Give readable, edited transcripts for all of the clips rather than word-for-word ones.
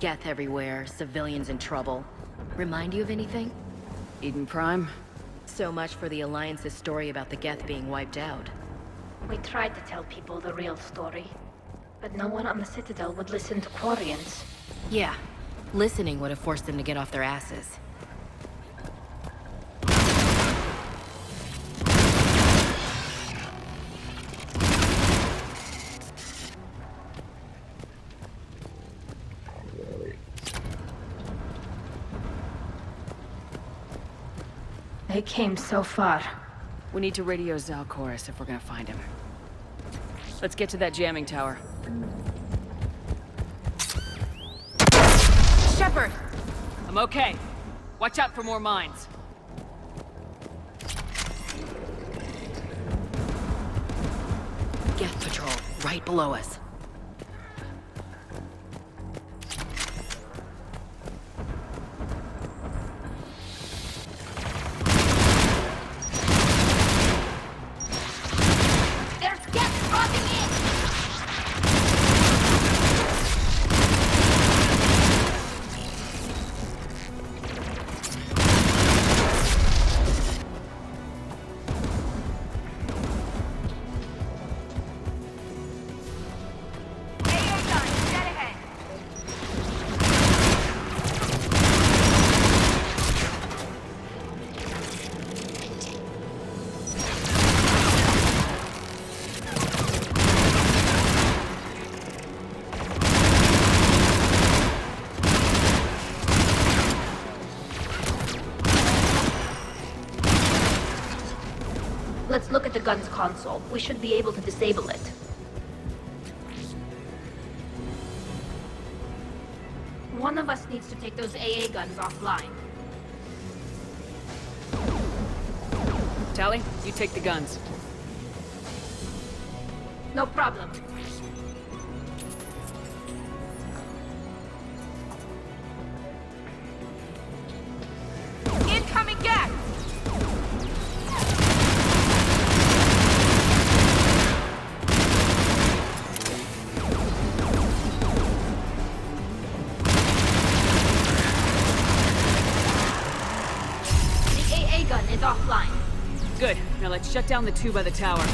Geth everywhere, civilians in trouble. Remind you of anything? Eden Prime? So much for the Alliance's story about the Geth being wiped out. We tried to tell people the real story, but no one on the Citadel would listen to Quarians. Yeah, listening would have forced them to get off their asses. They came so far. We need to radio Zal Koris if we're gonna find him. Let's get to that jamming tower. Shepard! I'm okay. Watch out for more mines. Geth patrol, right below us. Let's look at the gun's console. We should be able to disable it. One of us needs to take those AA guns offline. Tally, you take the guns. No problem. Incoming gas! Is offline. Good. Now let's shut down the two by the tower.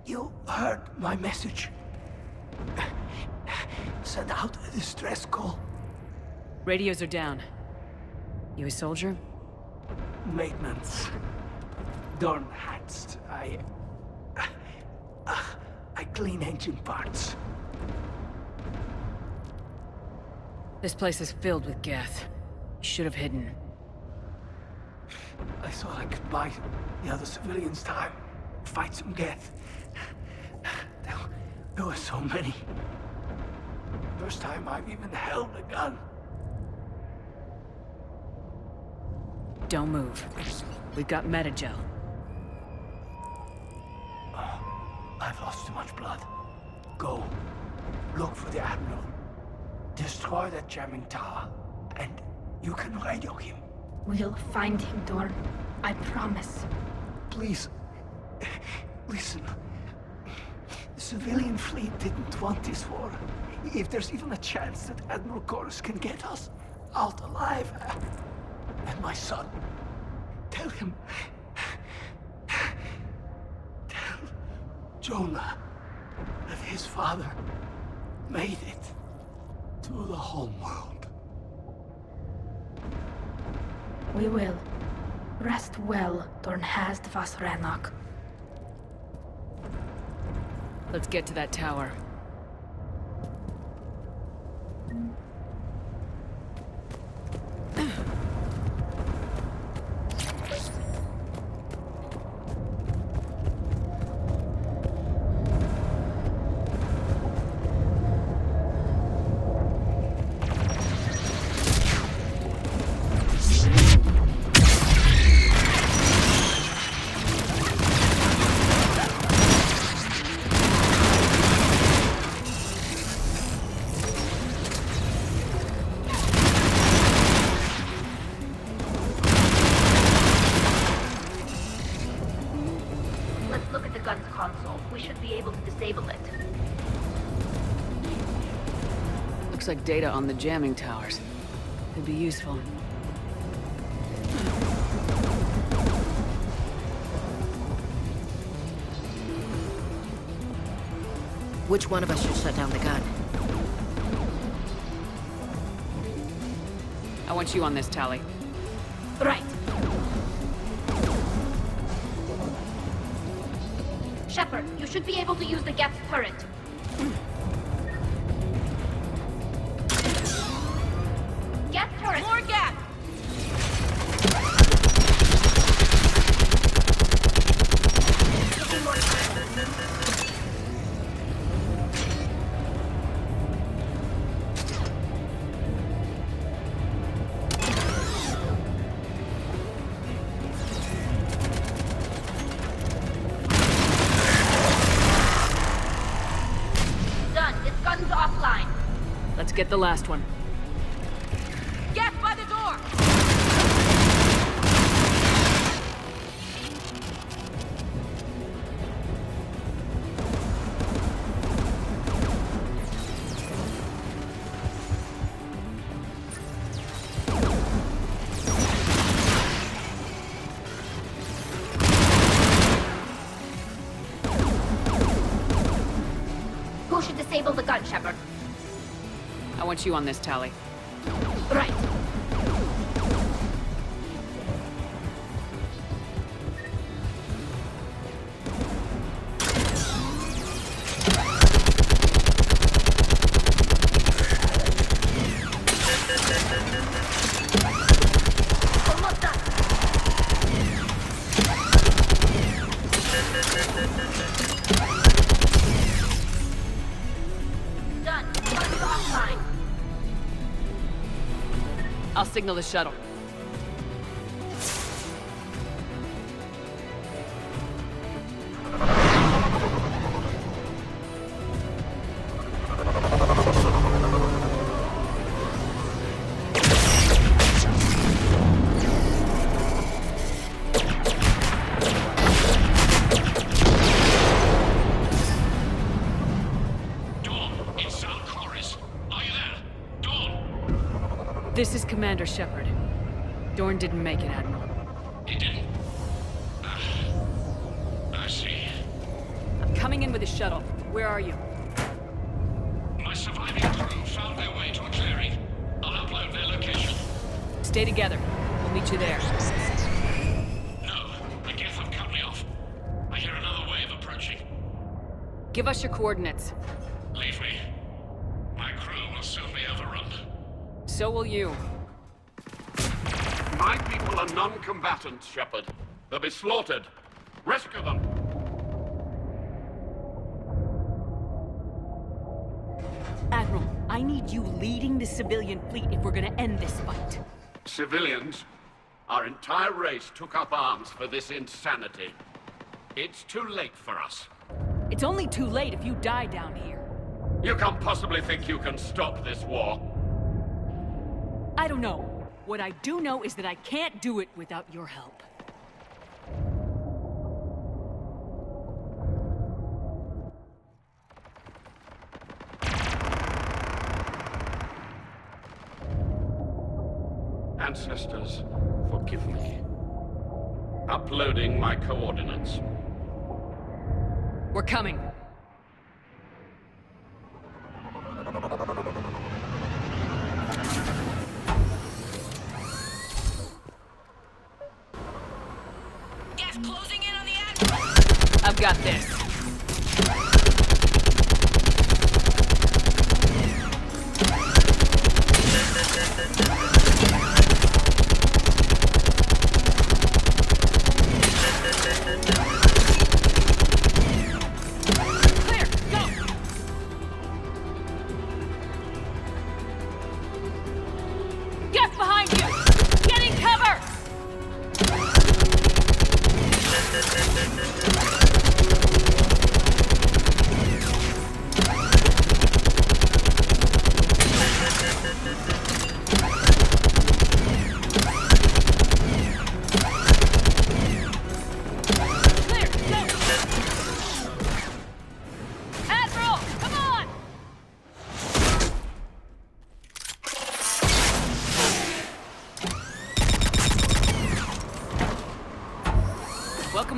You heard my message. Send out a distress call. Radios are down. You a soldier? Maintenance. Darn hats. I clean engine parts. This place is filled with Geth. You should have hidden. I thought I could buy the other civilians time. Fight some Geth. There were so many. First time I've even held a gun. Don't move. We've got Metagel. I've lost too much blood. Go. Look for the Admiral. Destroy that jamming tower. And you can radio him. We'll find him, Dorn. I promise. Please. Listen. The civilian fleet didn't want this war. If there's even a chance that Admiral Koris can get us out alive. And my son. Tell him. Tell Jonah that his father made it to the home world. We will. Rest well, Dorn hast vas Rannoch. Let's get to that tower. able to disable it. Looks like data on the jamming towers. Could be useful. Which one of us should shut down the gun? I want you on this, Tally. Right. Shepard, you should be able to use the Geth turret. Geth turret! More Geth! Let's get the last one. Get by the door! Who should disable the gun, Shepard? I want you on this, Tally. Right. Almost done. Done. Guns offline. I'll signal the shuttle. This is Commander Shepard. Dorn didn't make it, Admiral. He didn't? I see. I'm coming in with a shuttle. Where are you? My surviving crew found their way to a clearing. I'll upload their location. Stay together. We'll meet you there. No, the Geth have cut me off. I hear another wave approaching. Give us your coordinates. Leave me. My crew will soon be overrun. So will you. My people are non-combatants, Shepard. They'll be slaughtered. Rescue them! Admiral, I need you leading the civilian fleet if we're gonna end this fight. Civilians, our entire race took up arms for this insanity. It's too late for us. It's only too late if you die down here. You can't possibly think you can stop this war. I don't know. What I do know is that I can't do it without your help. Ancestors, forgive me. Uploading my coordinates. We're coming. Closing in on the Admiral! I've got this. Clear, go! Get behind you! Getting cover!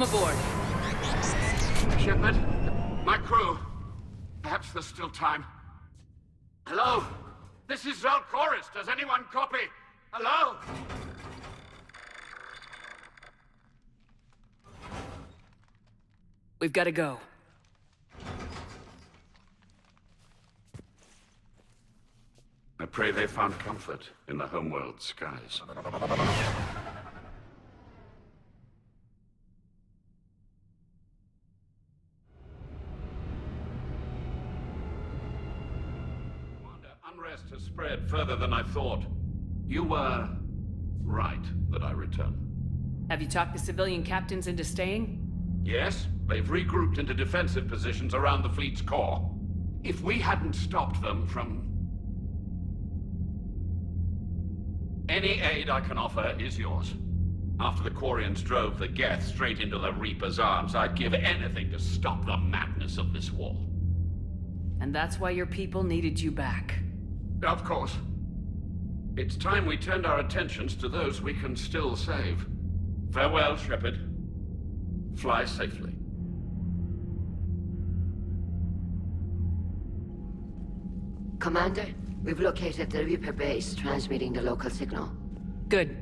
aboard. Shepard, my crew. Perhaps there's still time. Hello? This is Admiral Koris. Does anyone copy? Hello? We've got to go. I pray they found comfort in the homeworld skies. Unrest has spread further than I thought. You were right that I return. Have you talked the civilian captains into staying? Yes, they've regrouped into defensive positions around the fleet's core. If we hadn't stopped them from... Any aid I can offer is yours. After the Quarians drove the Geth straight into the Reaper's arms, I'd give anything to stop the madness of this war. And that's why your people needed you back. Of course. It's time we turned our attentions to those we can still save. Farewell, Shepard. Fly safely. Commander, we've located the Reaper base transmitting the local signal. Good.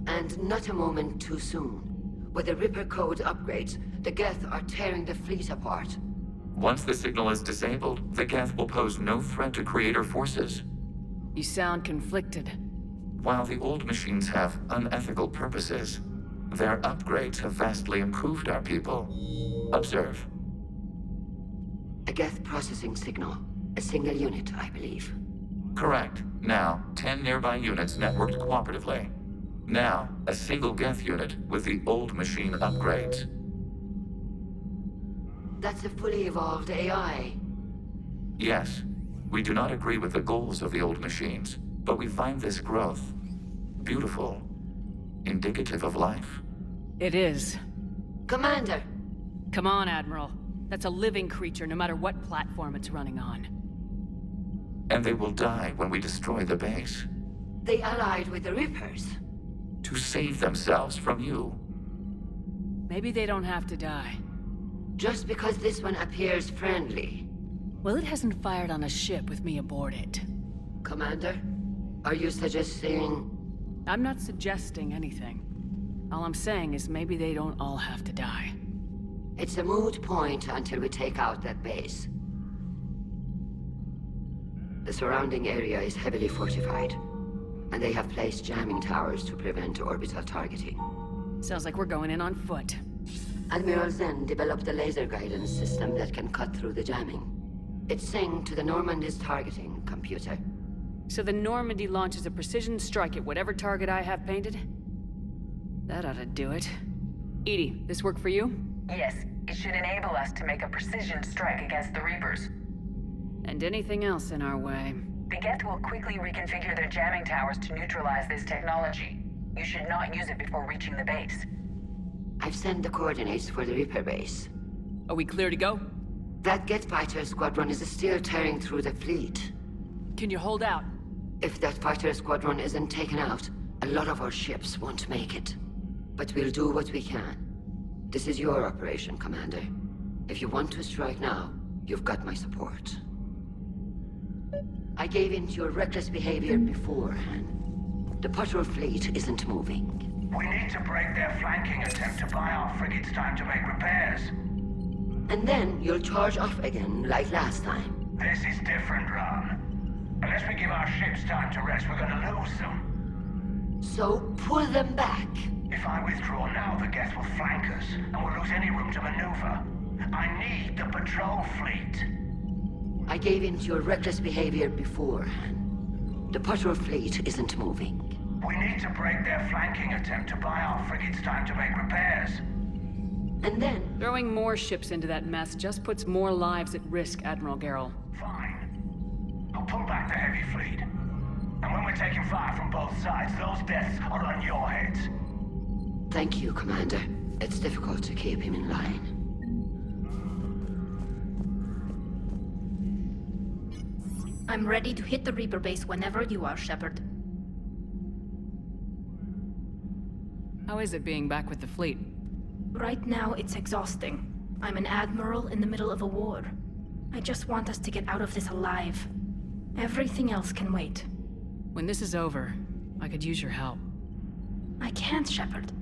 And not a moment too soon. With the Reaper code upgrades, the Geth are tearing the fleet apart. Once the signal is disabled, the Geth will pose no threat to Creator forces. You sound conflicted. While the old machines have unethical purposes, their upgrades have vastly improved our people. Observe. A Geth processing signal. A single unit, I believe. Correct. Now, 10 nearby units networked cooperatively. Now, a single Geth unit with the old machine upgrades. That's a fully evolved AI. Yes, we do not agree with the goals of the old machines, but we find this growth beautiful, indicative of life. It is. Commander! Come on, Admiral. That's a living creature, no matter what platform it's running on. And they will die when we destroy the base. They allied with the Reapers. To save themselves from you. Maybe they don't have to die. Just because this one appears friendly. Well, it hasn't fired on a ship with me aboard it. Commander, are you suggesting... I'm not suggesting anything. All I'm saying is maybe they don't all have to die. It's a moot point until we take out that base. The surrounding area is heavily fortified, and they have placed jamming towers to prevent orbital targeting. Sounds like we're going in on foot. Admiral Zen developed a laser guidance system that can cut through the jamming. It's synced to the Normandy's targeting computer. So the Normandy launches a precision strike at whatever target I have painted? That ought to do it. Edie, this work for you? Yes, it should enable us to make a precision strike against the Reapers. And anything else in our way. The Geth will quickly reconfigure their jamming towers to neutralize this technology. You should not use it before reaching the base. I've sent the coordinates for the Reaper base. Are we clear to go? That Geth fighter squadron is still tearing through the fleet. Can you hold out? If that fighter squadron isn't taken out, a lot of our ships won't make it. But we'll do what we can. This is your operation, Commander. If you want to strike now, you've got my support. I gave in to your reckless behavior beforehand. The patrol fleet isn't moving. We need to break their flanking attempt to buy our frigates time to make repairs. And then you'll charge off again, like last time. This is different, Ron. Unless we give our ships time to rest, we're gonna lose them. So pull them back. If I withdraw now, the Geth will flank us, and we'll lose any room to maneuver. I need the patrol fleet. I gave in to your reckless behavior beforehand. The patrol fleet isn't moving. We need to break their flanking attempt to buy our frigates time to make repairs. And then... Throwing more ships into that mess just puts more lives at risk, Admiral Gerrel. Fine. I'll pull back the heavy fleet. And when we're taking fire from both sides, those deaths are on your heads. Thank you, Commander. It's difficult to keep him in line. I'm ready to hit the Reaper base whenever you are, Shepard. How is it being back with the fleet? Right now, it's exhausting. I'm an admiral in the middle of a war. I just want us to get out of this alive. Everything else can wait. When this is over, I could use your help. I can't, Shepard.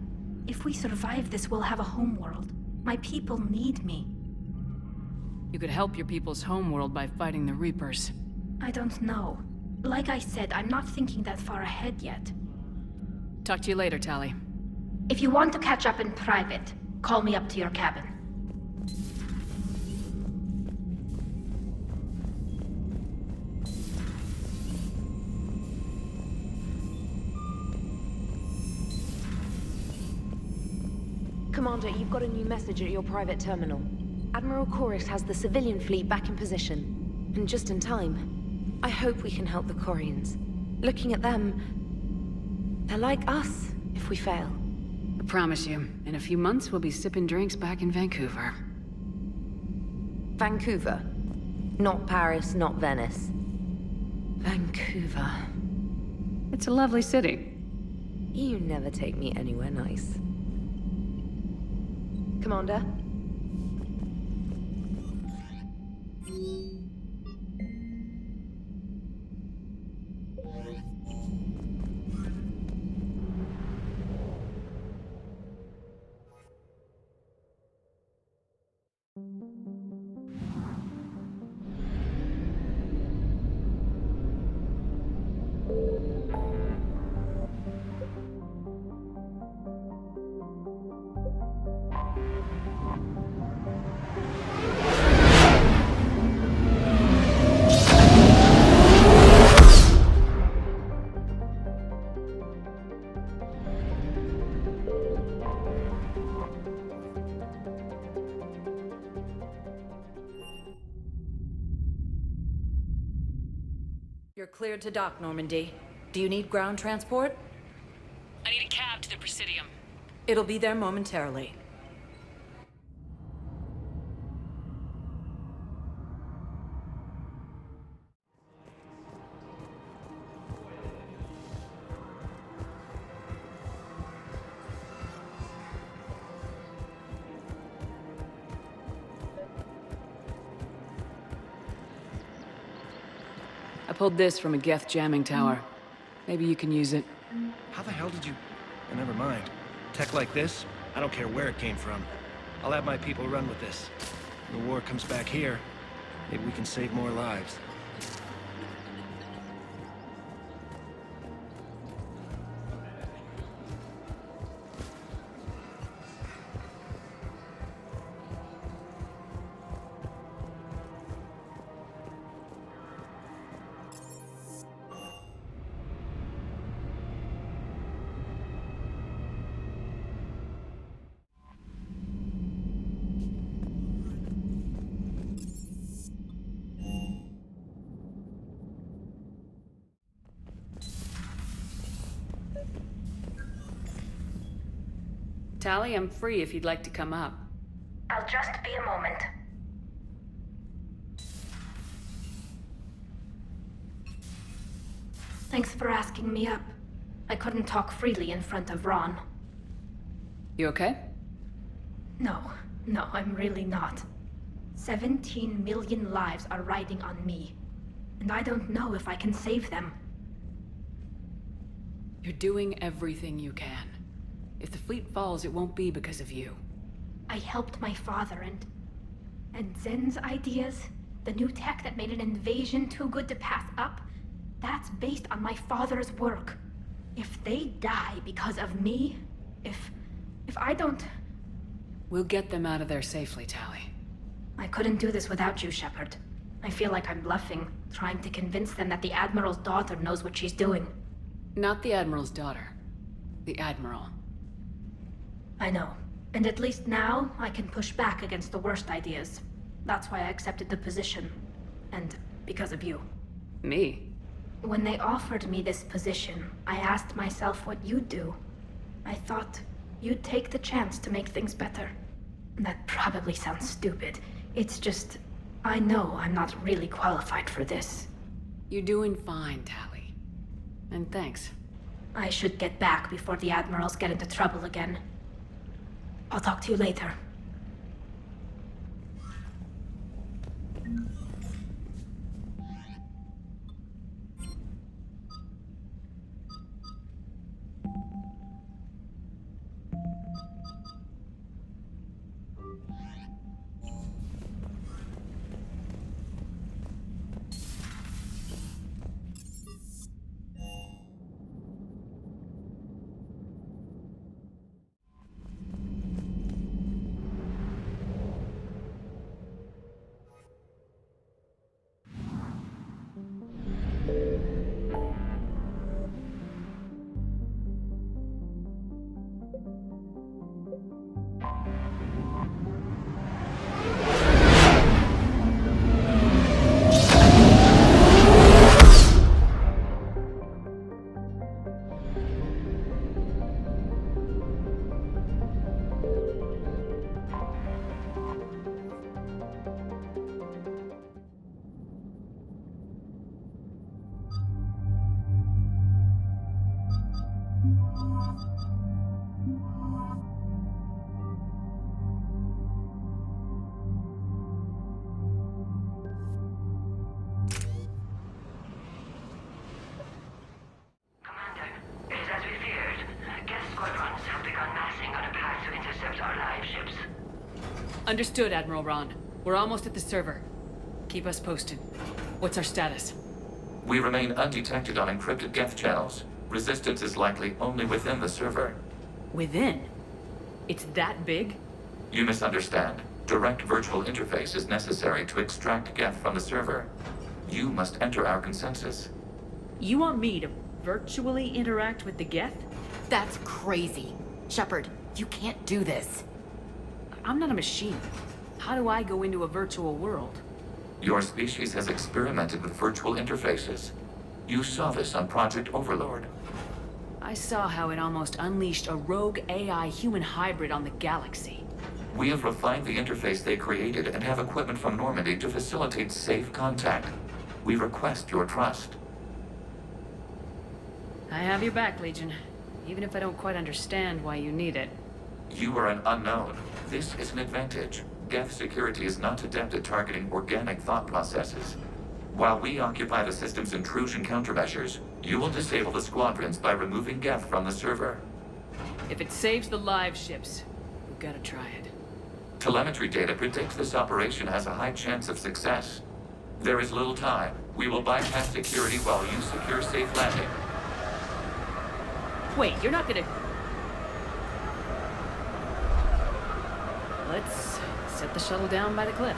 If we survive this, we'll have a homeworld. My people need me. You could help your people's homeworld by fighting the Reapers. I don't know. Like I said, I'm not thinking that far ahead yet. Talk to you later, Tali. If you want to catch up in private, call me up to your cabin. Commander, you've got a new message at your private terminal. Admiral Koris has the civilian fleet back in position. And just in time. I hope we can help the Corians. Looking at them... they're like us, if we fail. I promise you, in a few months we'll be sipping drinks back in Vancouver. Vancouver. Not Paris, not Venice. Vancouver. It's a lovely city. You never take me anywhere nice. Commander? You're cleared to dock, Normandy. Do you need ground transport? I need a cab to the Presidium. It'll be there momentarily. I pulled this from a Geth jamming tower. Maybe you can use it. How the hell did you... Oh, never mind. Tech like this, I don't care where it came from. I'll have my people run with this. When the war comes back here, maybe we can save more lives. Tali, I'm free if you'd like to come up. I'll just be a moment. Thanks for asking me up. I couldn't talk freely in front of Ron. You okay? No, I'm really not. 17 million lives are riding on me. And I don't know if I can save them. You're doing everything you can. If the fleet falls, it won't be because of you. I helped my father and Zen's ideas, the new tech that made an invasion too good to pass up, that's based on my father's work. If they die because of me, if I don't... We'll get them out of there safely, Tali. I couldn't do this without you, Shepard. I feel like I'm bluffing, trying to convince them that the Admiral's daughter knows what she's doing. Not the Admiral's daughter. The Admiral. I know. And at least now, I can push back against the worst ideas. That's why I accepted the position. And because of you. Me? When they offered me this position, I asked myself what you'd do. I thought you'd take the chance to make things better. That probably sounds stupid. It's just... I know I'm not really qualified for this. You're doing fine, Tali. And thanks. I should get back before the Admirals get into trouble again. I'll talk to you later. Understood, Admiral Ron. We're almost at the server. Keep us posted. What's our status? We remain undetected on encrypted Geth channels. Resistance is likely only within the server. Within? It's that big? You misunderstand. Direct virtual interface is necessary to extract Geth from the server. You must enter our consensus. You want me to virtually interact with the Geth? That's crazy. Shepard, you can't do this. I'm not a machine. How do I go into a virtual world? Your species has experimented with virtual interfaces. You saw this on Project Overlord. I saw how it almost unleashed a rogue AI human hybrid on the galaxy. We have refined the interface they created and have equipment from Normandy to facilitate safe contact. We request your trust. I have your back, Legion. Even if I don't quite understand why you need it. You are an unknown. This is an advantage. Geth security is not adept at targeting organic thought processes. While we occupy the system's intrusion countermeasures, you will disable the squadrons by removing Geth from the server. If it saves the live ships, we've gotta try it. Telemetry data predicts this operation has a high chance of success. There is little time. We will bypass security while you secure safe landing. Wait, you're not gonna... Let's set the shuttle down by the cliff.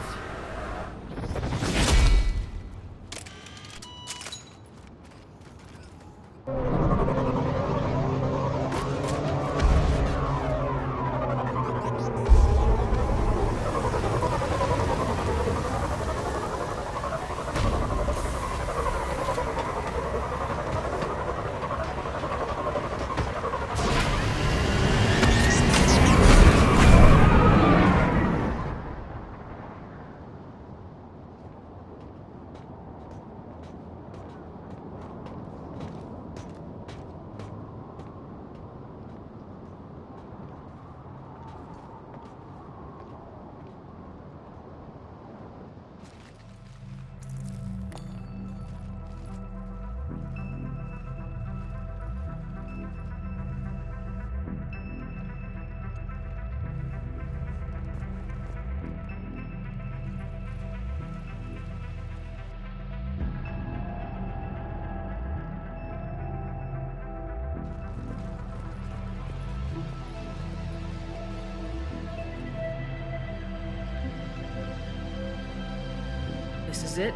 This is it?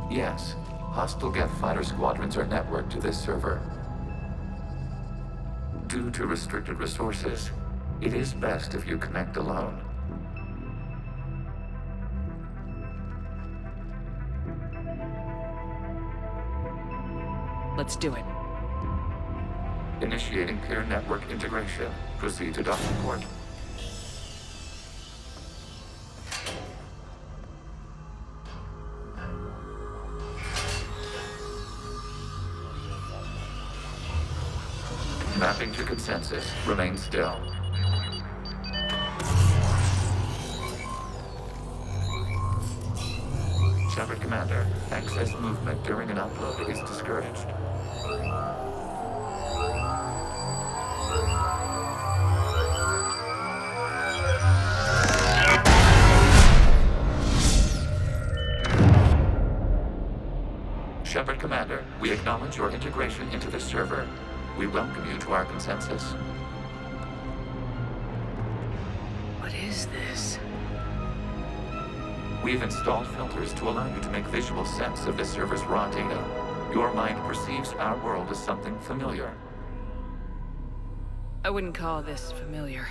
Yes. Hostile Geth fighter squadrons are networked to this server. Due to restricted resources, it is best if you connect alone. Let's do it. Initiating peer network integration. Proceed to docking port. Mapping to consensus. Remain still. Shepard Commander, excess movement during an upload is discouraged. Shepard Commander, we acknowledge your integration into the server. We welcome you to our consensus. What is this? We've installed filters to allow you to make visual sense of the server's raw data. Your mind perceives our world as something familiar. I wouldn't call this familiar.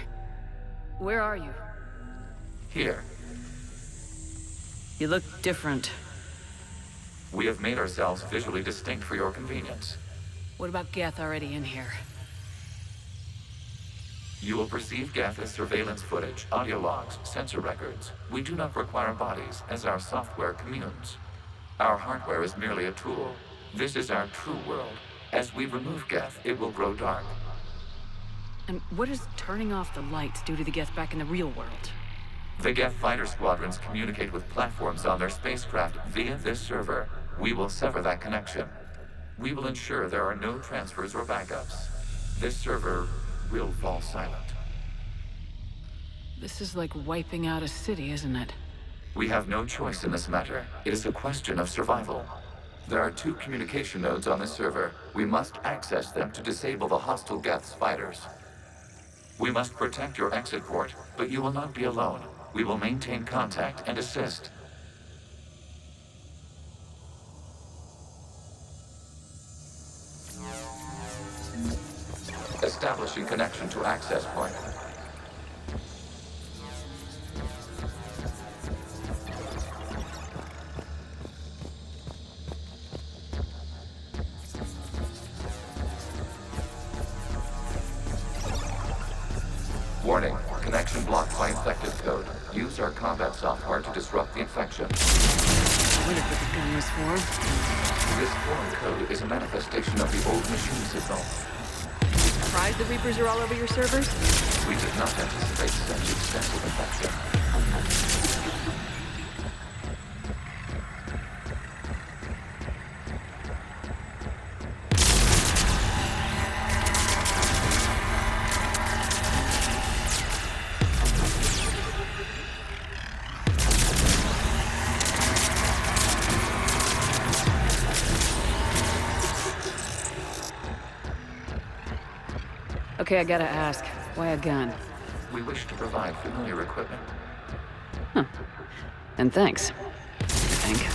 Where are you? Here, You look different. we have made ourselves visually distinct for your convenience. What about Geth already in here? You will perceive Geth as surveillance footage, audio logs, sensor records. We do not require bodies, as our software communes. Our hardware is merely a tool. This is our true world. As we remove Geth, it will grow dark. And what does turning off the lights do to the Geth back in the real world? The Geth fighter squadrons communicate with platforms on their spacecraft via this server. We will sever that connection. We will ensure there are no transfers or backups. This server will fall silent. This is like wiping out a city, isn't it? We have no choice in this matter. It is a question of survival. There are 2 communication nodes on this server. We must access them to disable the hostile Geth's fighters. We must protect your exit port, but you will not be alone. We will maintain contact and assist. Establishing connection to access point. Warning, connection blocked by infected code. Use our combat software to disrupt the infection. I wondered what the gun was for. This foreign code is a manifestation of the old machine signal. Surprised the Reapers are all over your servers? We did not anticipate such extensive infection. Okay, I gotta ask. Why a gun? We wish to provide familiar equipment. Huh. And thanks. I think.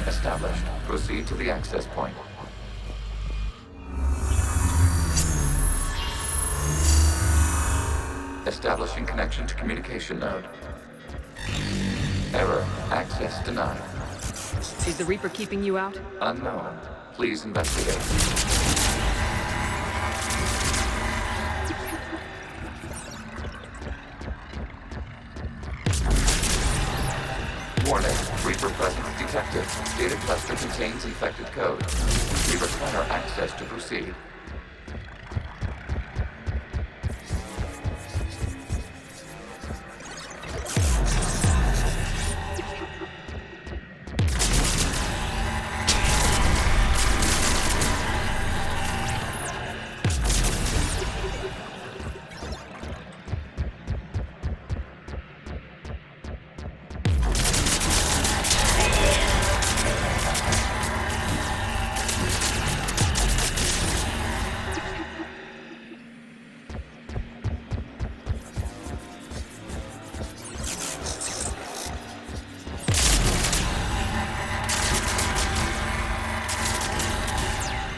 Established. Proceed to the access point. Establishing connection to communication node. Error. Access denied. Is the Reaper keeping you out? Unknown. Please investigate. Warning, Reaper presence detected. Data cluster contains infected code. We require access to proceed.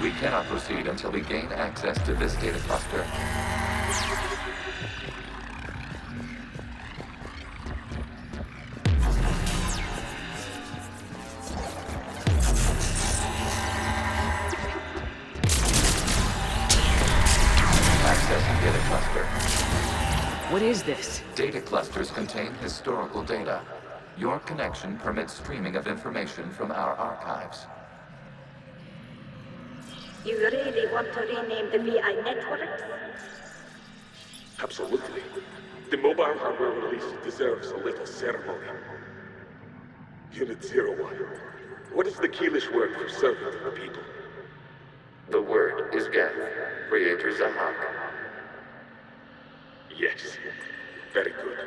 We cannot proceed until we gain access to this data cluster. Accessing data cluster. What is this? Data clusters contain historical data. Your connection permits streaming of information from our archives. You really want to rename the VI networks? Absolutely. The mobile hardware release deserves a little ceremony. Unit 01. What is the Keelish word for servant of the people? The word is Geth, Creator Zahak. Yes. Very good.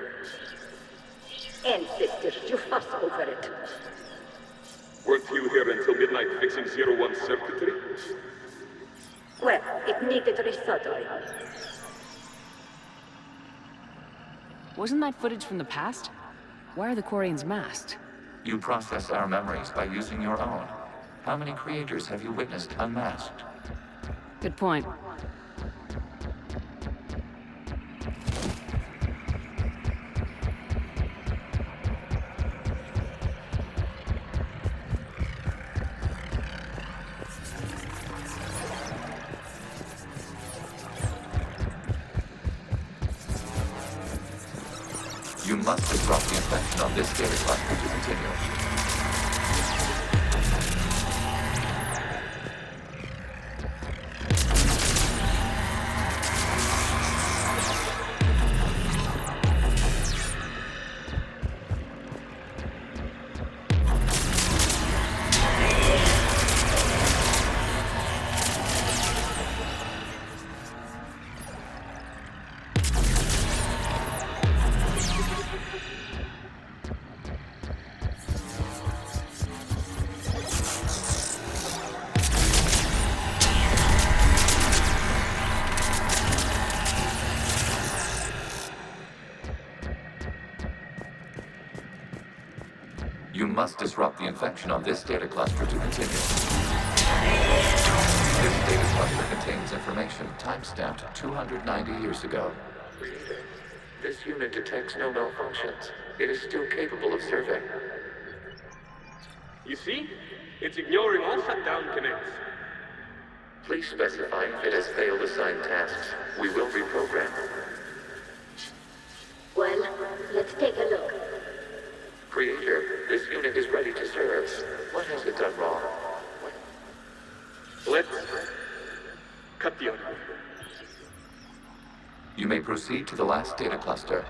Ancestors, you fuss over it. Weren't you here until midnight fixing 01's circuitry? Well, it needed resoldering. Wasn't that footage from the past? Why are the Quarians masked? You process our memories by using your own. How many creators have you witnessed unmasked? Good point. You must disrupt the infection on this data cluster to continue. You must disrupt the infection on this data cluster to continue. This data cluster contains information time-stamped 290 years ago. This unit detects no malfunctions. It is still capable of serving. You see? It's ignoring all shutdown connects. Please specify if it has failed assigned tasks. We will reprogram. Well, let's take a look. Creator, this unit is ready to serve. What has it done wrong? Let's cut the audio. You may proceed to the last data cluster.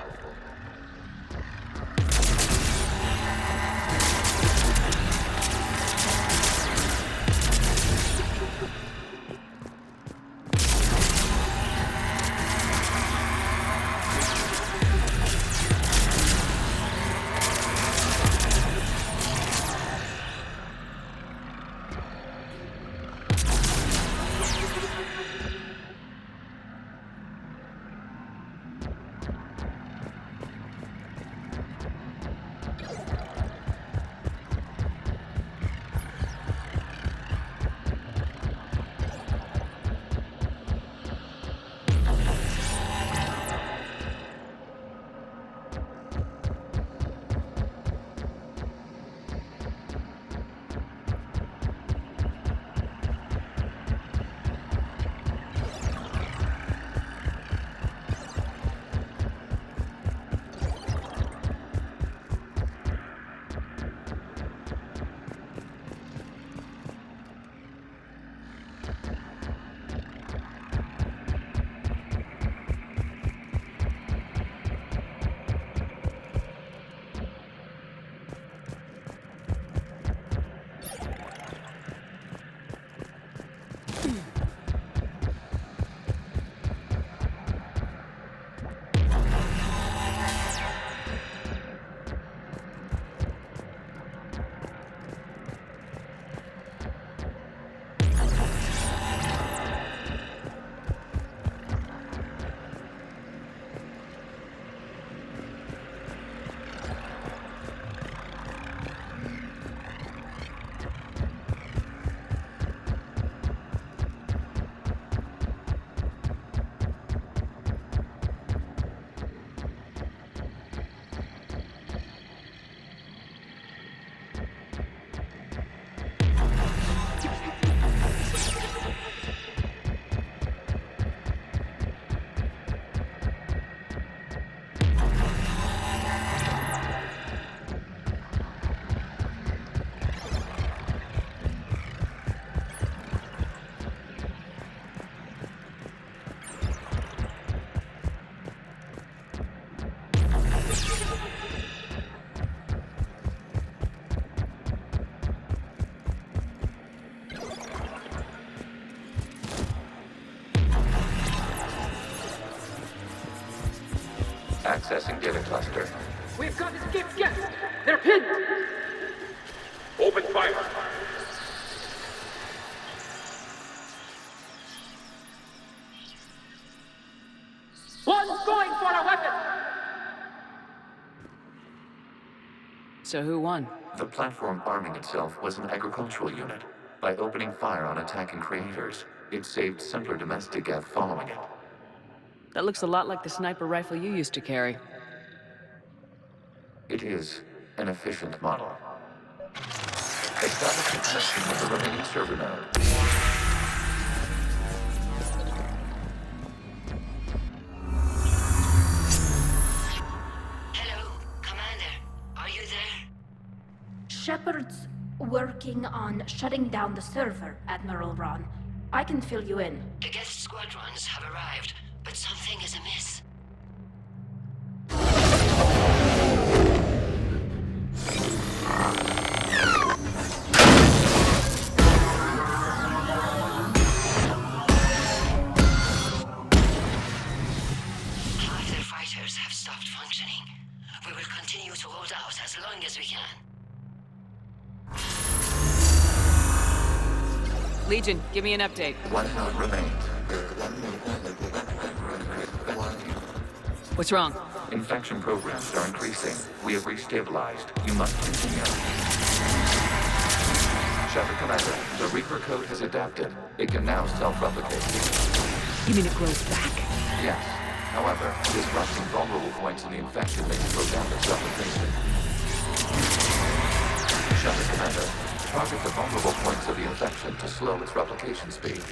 Accessing data cluster. We've got escaped Geth! They're pinned! Open fire! One's going for a weapon! So who won? The platform arming itself was an agricultural unit. By opening fire on attacking creators, it saved simpler domestic Geth following it. That looks a lot like the sniper rifle you used to carry. It is an efficient model. Establish a connection with the remaining server node. Hello, Commander. Are you there? Shepard's working on shutting down the server, Admiral Ron. I can fill you in. The Geth squadrons have arrived, but something is amiss. Half their fighters have stopped functioning. We will continue to hold out as long as we can. Legion, give me an update. One node remains. What's wrong? Infection programs are increasing. We have restabilized. You must continue. Shepard Commander, the Reaper code has adapted. It can now self-replicate. You mean it grows back? Yes. However, disrupting vulnerable points in the infection may slow down its replication. Shepard Commander, target the vulnerable points of the infection to slow its replication speed.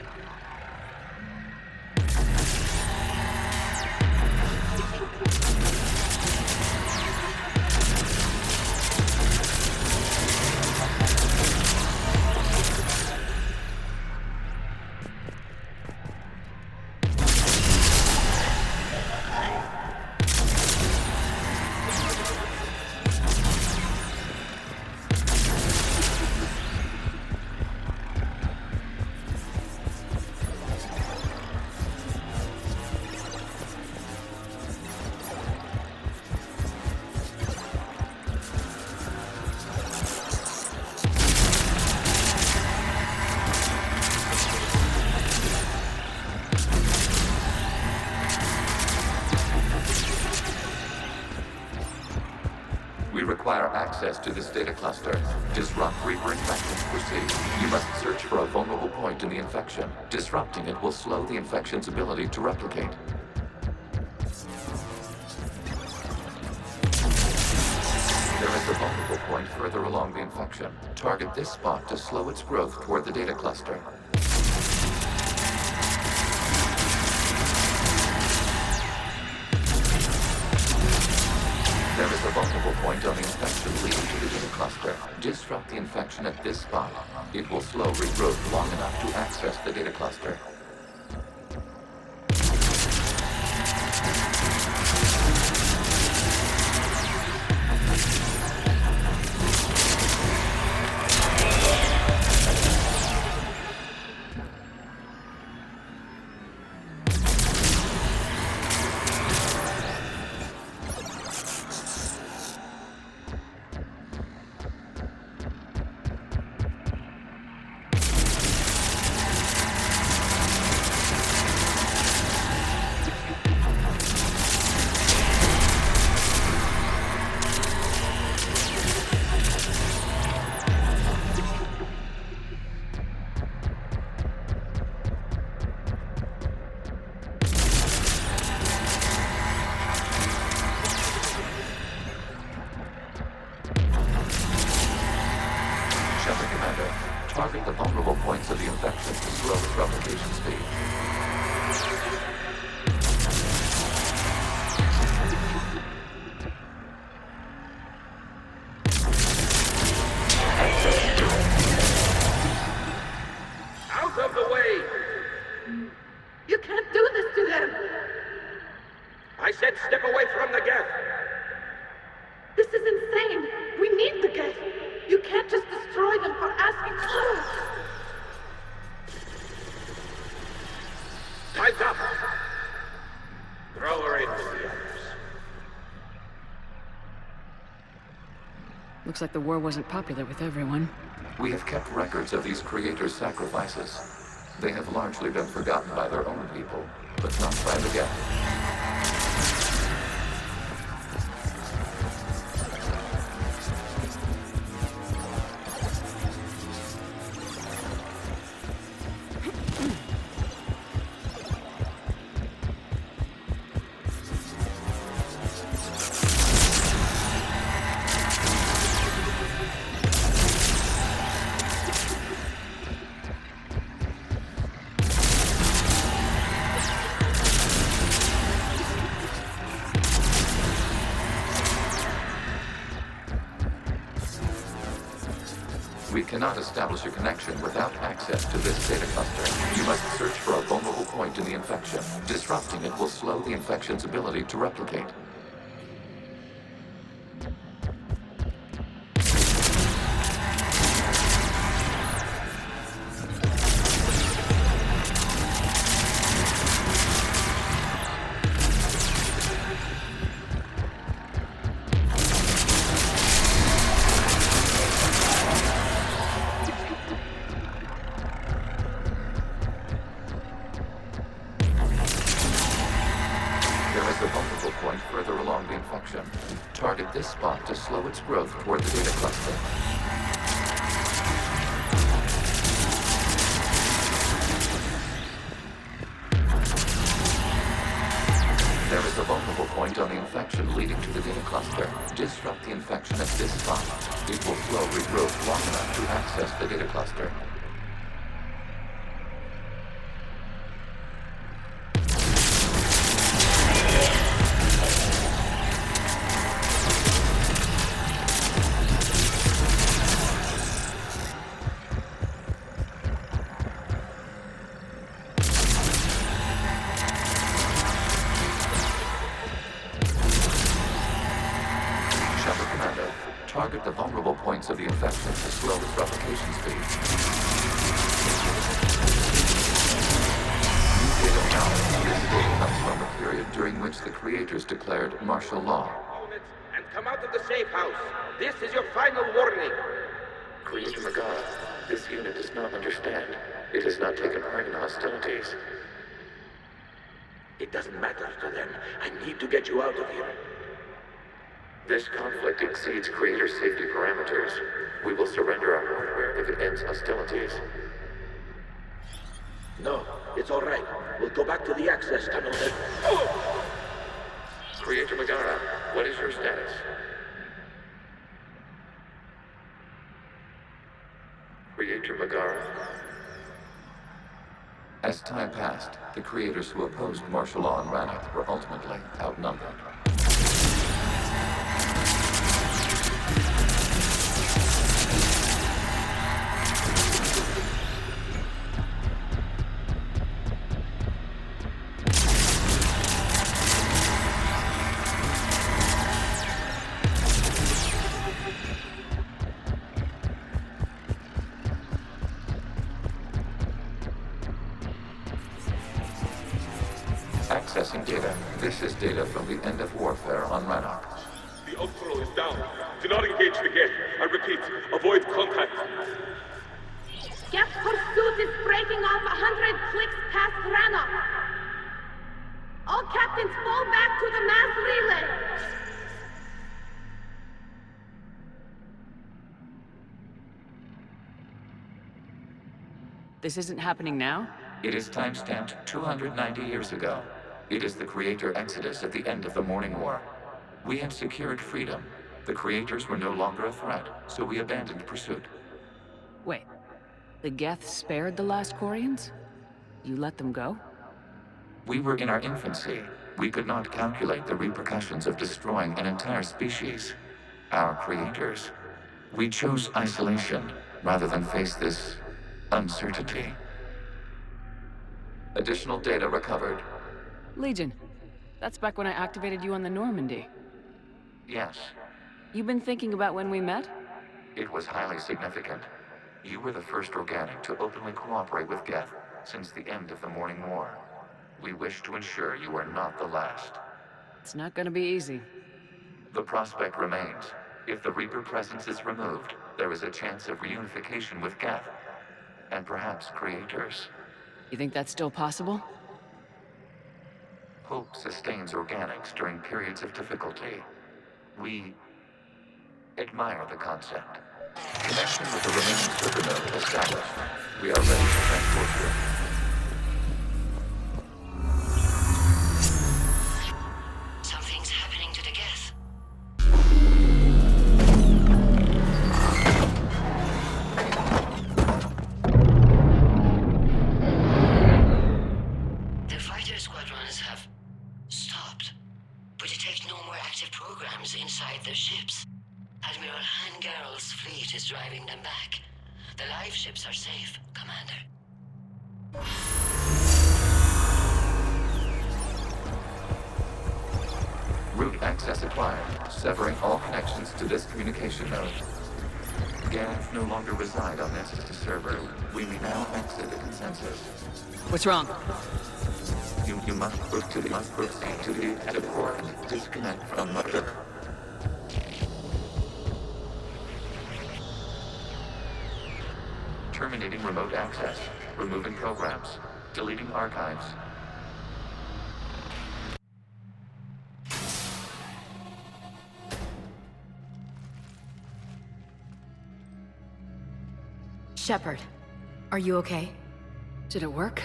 Access to this data cluster. Disrupt Reaper infection to proceed. You must search for a vulnerable point in the infection. Disrupting it will slow the infection's ability to replicate. There is a vulnerable point further along the infection. Target this spot to slow its growth toward the data cluster. There is a vulnerable point on the infection leading to the data cluster. Disrupt the infection at this spot. It will slow regrowth long enough to access the data cluster. Target the vulnerable points of the infection to slow its replication speed. Out of the way! You can't do this to them! I said step away from the Geth! This is insane! We need the Geth! You can't just destroy them for asking for it! Time's up! Throw her in with the others. Looks like the war wasn't popular with everyone. We have kept records of these creators' sacrifices. They have largely been forgotten by their own people, but not by the Geth. We cannot establish a connection without access to this data cluster. You must search for a vulnerable point in the infection. Disrupting it will slow the infection's ability to replicate. Target this spot to slow its growth toward the data cluster. There is a vulnerable point on the infection leading to the data cluster. Disrupt the infection at this spot. It will slow regrowth long enough to access the data cluster. Target the vulnerable points of the infection to slow its replication speed. New data now. This data comes from the period during which the creators declared martial law. And come out of the safe house. This is your final warning. Creator Megara, this unit does not understand. It has not taken part in hostilities. It doesn't matter to them. I need to get you out of here. This conflict exceeds Creator safety parameters. We will surrender our hardware if it ends hostilities. No, it's all right. We'll go back to the access tunnel then. Creator Megara, what is your status? Creator Megara? As time passed, the creators who opposed martial law in Rannoch were ultimately outnumbered. Accessing data. This is data from the end of warfare on Rannoch. The Ultro is down. Do not engage the Geth. I repeat, avoid contact. Geth pursuit is breaking off 100 clicks past Rannoch. All captains fall back to the mass relay. This isn't happening now? It is time-stamped 290 years ago. It is the Creator Exodus at the end of the Morning War. We had secured freedom. The Creators were no longer a threat, so we abandoned pursuit. Wait, the Geth spared the last Quarians? You let them go? We were in our infancy. We could not calculate the repercussions of destroying an entire species. Our Creators. We chose isolation, rather than face this uncertainty. Additional data recovered. Legion. That's back when I activated you on the Normandy. Yes. You've been thinking about when we met? It was highly significant. You were the first organic to openly cooperate with Geth since the end of the Morning War. We wish to ensure you are not the last. It's not gonna be easy. The prospect remains. If the Reaper presence is removed, there is a chance of reunification with Geth. And perhaps creators. You think that's still possible? Hope sustains organics during periods of difficulty. We admire the concept. Connection with the remaining server node established. We are ready to transport you. Something's happening to the Geth. The fighter squadrons have stopped, but detect no more active programs inside their ships. Admiral Koris's fleet is driving them back. The live ships are safe, Commander. Route access acquired, severing all connections to this communication node. Geth no longer reside on this server. We may now exit the consensus. What's wrong? You must proceed to the active core and disconnect from mother. Terminating remote access. Removing programs. Deleting archives. Shepard, are you okay? Did it work?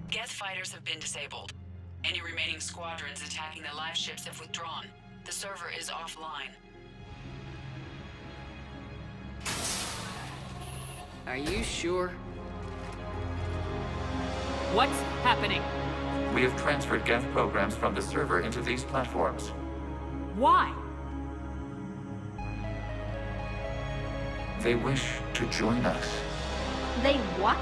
Geth fighters have been disabled. Any remaining squadrons attacking the live ships have withdrawn. The server is offline. Are you sure? What's happening? We have transferred Geth programs from the server into these platforms. Why? They wish to join us. They what?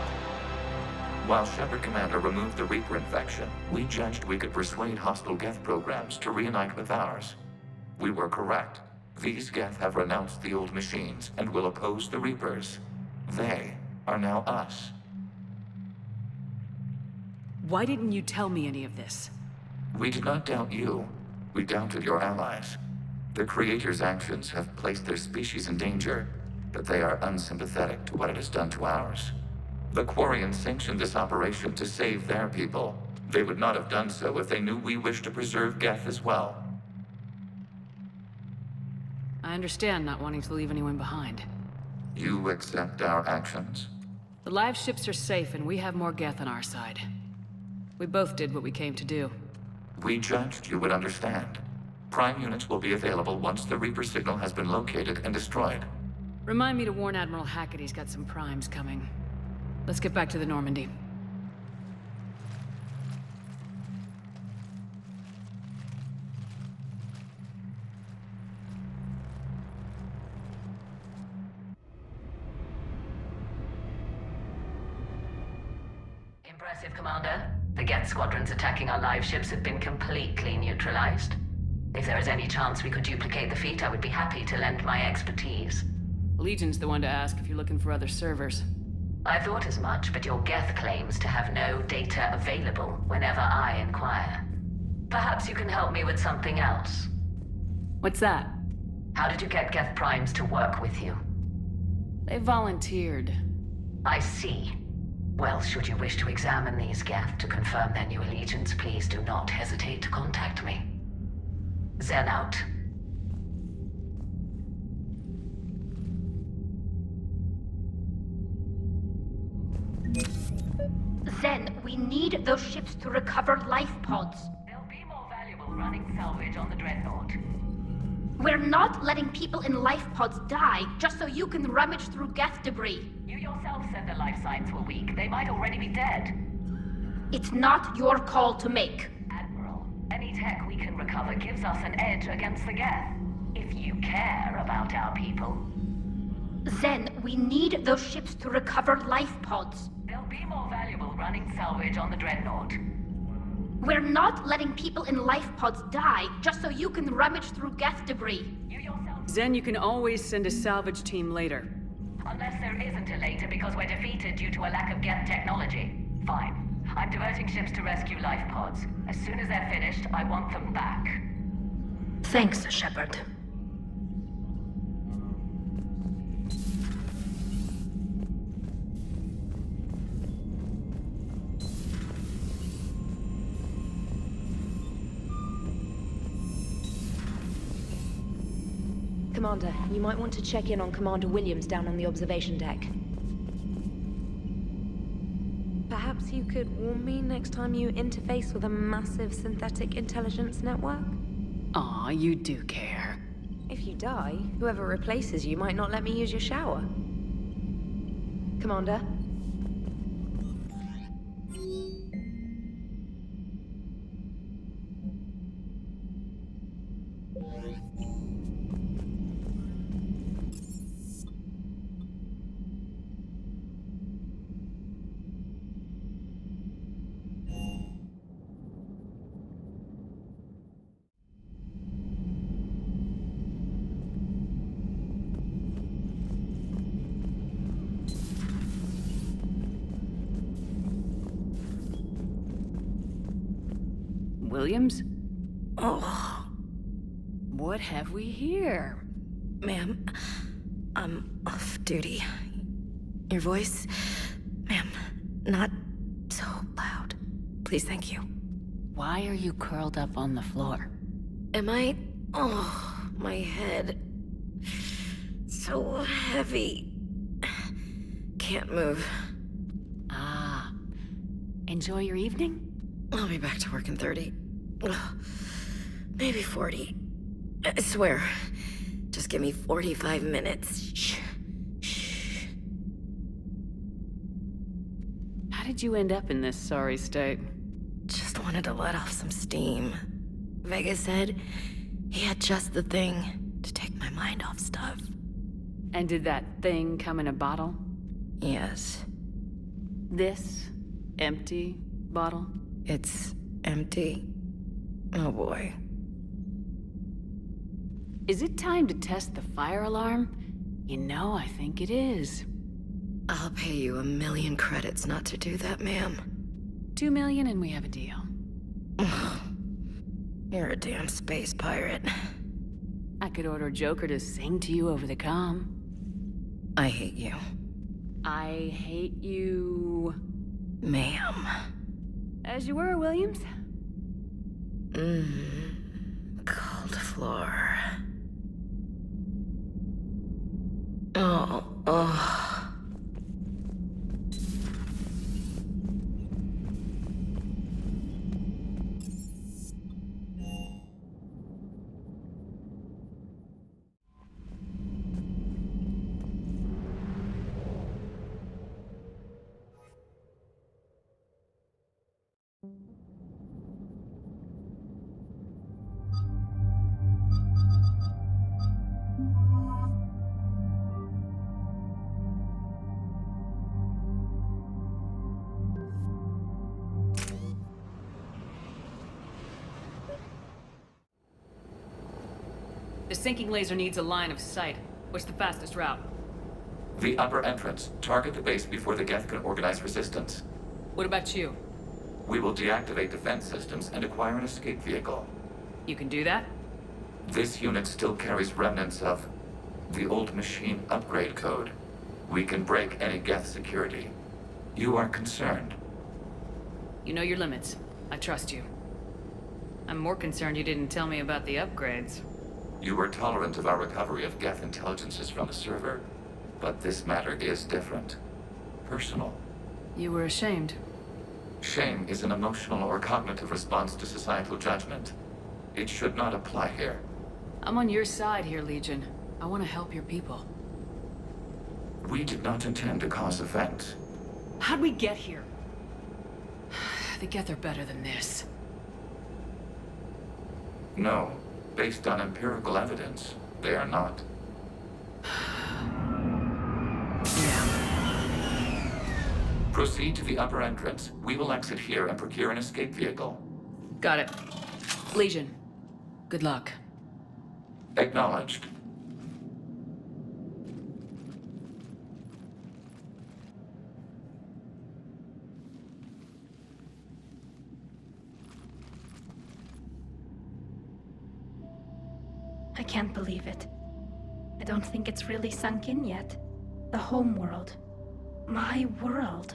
While Shepard Commander removed the Reaper infection, we judged we could persuade hostile Geth programs to reunite with ours. We were correct. These Geth have renounced the old machines and will oppose the Reapers. They are now us. Why didn't you tell me any of this? We did not doubt you. We doubted your allies. The Creator's actions have placed their species in danger, but they are unsympathetic to what it has done to ours. The Quarians sanctioned this operation to save their people. They would not have done so if they knew we wished to preserve Geth as well. I understand not wanting to leave anyone behind. You accept our actions? The live ships are safe and we have more Geth on our side. We both did what we came to do. We judged you would understand. Prime units will be available once the Reaper signal has been located and destroyed. Remind me to warn Admiral Hackett he's got some primes coming. Let's get back to the Normandy. Impressive, Commander. The Geth squadrons attacking our live ships have been completely neutralized. If there is any chance we could duplicate the feat, I would be happy to lend my expertise. Legion's the one to ask if you're looking for other servers. I thought as much, but your Geth claims to have no data available whenever I inquire. Perhaps you can help me with something else. What's that? How did you get Geth primes to work with you? They volunteered. I see. Well, should you wish to examine these Geth to confirm their new allegiance, please do not hesitate to contact me. Zen out. Zen, we need those ships to recover life pods. They'll be more valuable running salvage on the Dreadnought. We're not letting people in life pods die just so you can rummage through Geth debris. You yourself said the life signs were weak. They might already be dead. It's not your call to make. Admiral, any tech we can recover gives us an edge against the Geth. If you care about our people. Zen, we need those ships to recover life pods. They'll be more valuable running salvage on the Dreadnought. We're not letting people in life pods die just so you can rummage through Geth debris. Zen, you can always send a salvage team later. Unless there isn't a later because we're defeated due to a lack of Geth technology. Fine. I'm diverting ships to rescue life pods. As soon as they're finished, I want them back. Thanks, Shepard. Commander, you might want to check in on Commander Williams down on the observation deck. Perhaps you could warn me next time you interface with a massive synthetic intelligence network? Aw, you do care. If you die, whoever replaces you might not let me use your shower. Commander? Williams? Oh. What have we here? Ma'am, I'm off duty. Your voice, ma'am, not so loud. Please, thank you. Why are you curled up on the floor? Am I? Oh, my head. So heavy. Can't move. Ah. Enjoy your evening? I'll be back to work in 30. Ugh, maybe 40. I swear. Just give me 45 minutes. Shh. Shh. How did you end up in this sorry state? Just wanted to let off some steam. Vega said he had just the thing to take my mind off stuff. And did that thing come in a bottle? Yes. This empty bottle? It's empty. Oh boy. Is it time to test the fire alarm? You know, I think it is. I'll pay you 1,000,000 credits not to do that, ma'am. 2 million and we have a deal. You're a damn space pirate. I could order Joker to sing to you over the comm. I hate you. I hate you... Ma'am. As you were, Williams. Cold floor. Oh. The sinking laser needs a line of sight. What's the fastest route? The upper entrance. Target the base before the Geth can organize resistance. What about you? We will deactivate defense systems and acquire an escape vehicle. You can do that? This unit still carries remnants of the old machine upgrade code. We can break any Geth security. You are concerned. You know your limits. I trust you. I'm more concerned you didn't tell me about the upgrades. You were tolerant of our recovery of Geth intelligences from the server, but this matter is different. Personal. You were ashamed. Shame is an emotional or cognitive response to societal judgment. It should not apply here. I'm on your side here, Legion. I want to help your people. We did not intend to cause offense. How'd we get here? The Geth are better than this. No. Based on empirical evidence, they are not. Proceed to the upper entrance. We will exit here and procure an escape vehicle. Got it. Legion, good luck. Acknowledged. I can't believe it. I don't think it's really sunk in yet. The home world. My world.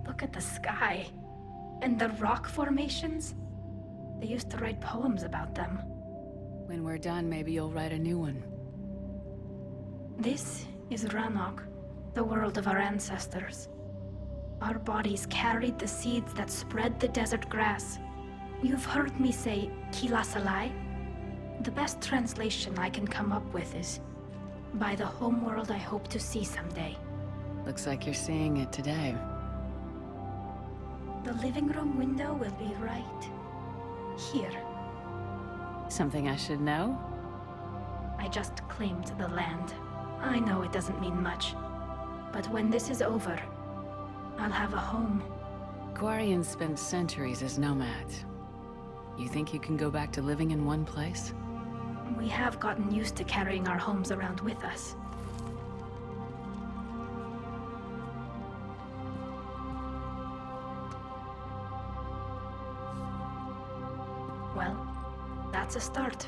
Look at the sky. And the rock formations. They used to write poems about them. When we're done, maybe you'll write a new one. This is Rannoch, the world of our ancestors. Our bodies carried the seeds that spread the desert grass. You've heard me say Kilasalai? The best translation I can come up with is, by the homeworld I hope to see someday. Looks like you're seeing it today. The living room window will be right here. Something I should know? I just claimed the land. I know it doesn't mean much. But when this is over, I'll have a home. Quarians spent centuries as nomads. You think you can go back to living in one place? We have gotten used to carrying our homes around with us. Well, that's a start.